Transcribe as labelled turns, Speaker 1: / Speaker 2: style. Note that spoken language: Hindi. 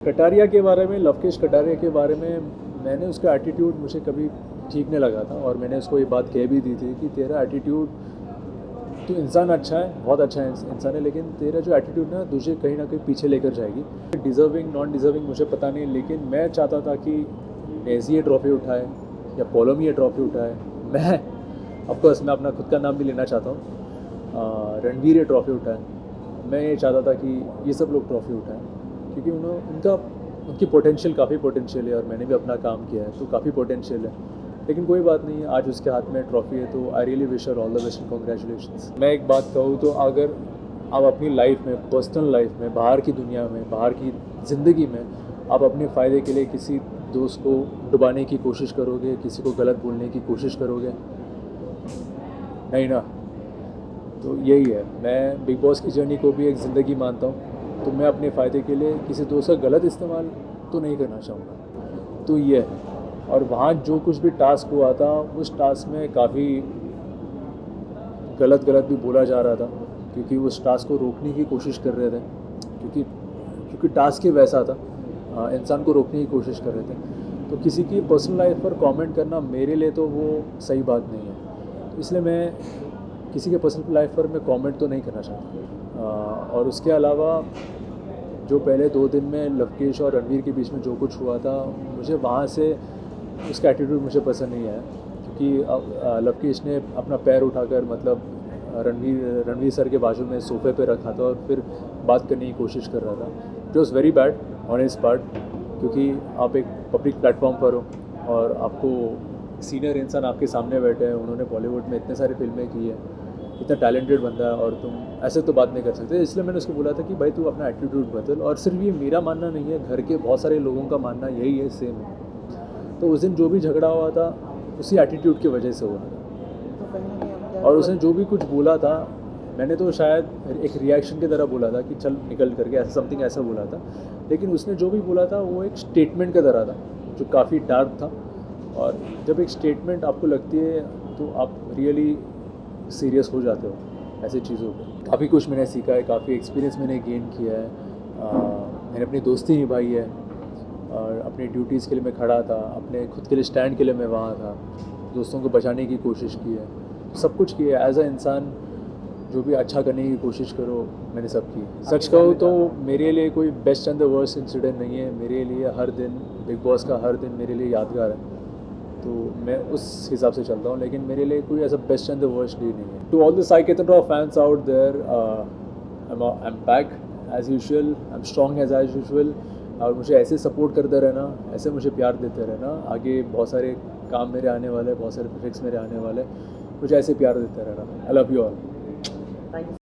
Speaker 1: कटारिया के बारे में, लवकेश कटारिया के बारे में मैंने उसका एटीट्यूड मुझे कभी ठीक नहीं लगा था और मैंने उसको ये बात कह भी दी थी कि तेरा एटीट्यूड, तू इंसान अच्छा है, बहुत अच्छा है इंसान है, लेकिन तेरा जो एटीट्यूड ना तुझे कहीं ना कहीं पीछे लेकर जाएगी। डिज़र्विंग नॉन डिज़र्विंग मुझे पता नहीं, लेकिन मैं चाहता था कि एजी ये ट्रॉफ़ी उठाए या पोलोमी ये ट्रॉफ़ी उठाए। मैं ऑफकोर्स मैं अपना खुद का नाम भी लेना चाहता हूँ, रणवीर ये ट्रॉफ़ी उठाए। मैं ये चाहता था कि ये सब लोग ट्रॉफ़ी उठाएं क्योंकि उनकी पोटेंशियल काफ़ी पोटेंशियल है और मैंने भी अपना काम किया है तो काफ़ी पोटेंशियल है। लेकिन कोई बात नहीं, आज उसके हाथ में ट्रॉफ़ी है तो I really wish her all the best and congratulations. मैं एक बात कहूँ तो अगर आप अपनी लाइफ में, पर्सनल लाइफ में, बाहर की दुनिया में, बाहर की ज़िंदगी में आप अपने फ़ायदे के लिए किसी दोस्त को डुबाने की कोशिश करोगे, किसी को गलत बोलने की कोशिश करोगे, नहीं ना, तो यही है। मैं बिग बॉस की जर्नी को भी एक ज़िंदगी मानता हूँ, तो मैं अपने फ़ायदे के लिए किसी दोस्त का गलत इस्तेमाल तो नहीं करना चाहूँगा। तो ये है। और वहाँ जो कुछ भी टास्क हुआ था उस टास्क में काफ़ी गलत भी बोला जा रहा था क्योंकि उस टास्क को रोकने की कोशिश कर रहे थे, क्योंकि टास्क ही वैसा था, इंसान को रोकने की कोशिश कर रहे थे। तो किसी की पर्सनल लाइफ पर कमेंट करना मेरे लिए तो वो सही बात नहीं है, तो इसलिए मैं किसी के पर्सनल लाइफ पर मैं कमेंट तो नहीं करना चाहता। और उसके अलावा जो पहले 2 दिन में लवकेश और रणवीर के बीच में जो कुछ हुआ था, मुझे वहाँ से उसका एटीट्यूड मुझे पसंद नहीं आया क्योंकि लवकेश ने अपना पैर उठाकर मतलब रणवीर सर के बाजू में सोफे पे रखा था और फिर बात करने की कोशिश कर रहा था। It was very bad on his part, क्योंकि आप एक पब्लिक प्लेटफॉर्म पर हो और आपको सीनियर इंसान आपके सामने बैठे हैं, उन्होंने बॉलीवुड में इतने सारी फिल्में की है, इतना टैलेंटेड बंदा है और तुम ऐसे तो बात नहीं कर सकते। इसलिए मैंने उसको बोला था कि भाई तू अपना एटीट्यूड बदल। और सिर्फ ये मेरा मानना नहीं है, घर के बहुत सारे लोगों का मानना यही है, सेम है। तो उस दिन जो भी झगड़ा हुआ था उसी एटीट्यूड की वजह से हुआ था और उसने जो भी कुछ बोला था, मैंने तो शायद एक रिएक्शन की तरह बोला था कि चल निकल करके, ऐसा समथिंग ऐसा बोला था, लेकिन उसने जो भी बोला था वो एक स्टेटमेंट की तरह था जो काफ़ी डार्क था। और जब एक स्टेटमेंट आपको लगती है तो आप रियली सीरियस हो जाते हो ऐसी चीज़ों पर। काफ़ी कुछ मैंने सीखा है, काफ़ी एक्सपीरियंस मैंने गेन किया है, मैंने अपनी दोस्ती निभाई है और अपनी ड्यूटीज़ के लिए मैं खड़ा था, अपने खुद के लिए स्टैंड के लिए मैं वहाँ था, दोस्तों को बचाने की कोशिश की है, सब कुछ किया है। एज अ इंसान जो भी अच्छा करने की कोशिश करो, मैंने सब की। सच कहूँ तो मेरे लिए कोई best and the worst incident नहीं है। मेरे लिए हर दिन, बिग बॉस का हर दिन मेरे लिए यादगार है, तो मैं उस हिसाब से चलता हूँ, लेकिन मेरे लिए कोई ऐसा best and the worst day नहीं है। To all the Sai Ketan fans out there, I am back as usual, I am strong as usual. और मुझे ऐसे सपोर्ट करते रहना, ऐसे मुझे प्यार देते रहना। आगे बहुत सारे काम मेरे आने वाले, बहुत सारे प्रोजेक्ट्स मेरे आने वाले, मुझे ऐसे प्यार देते रहना। I love you all.
Speaker 2: Thank you.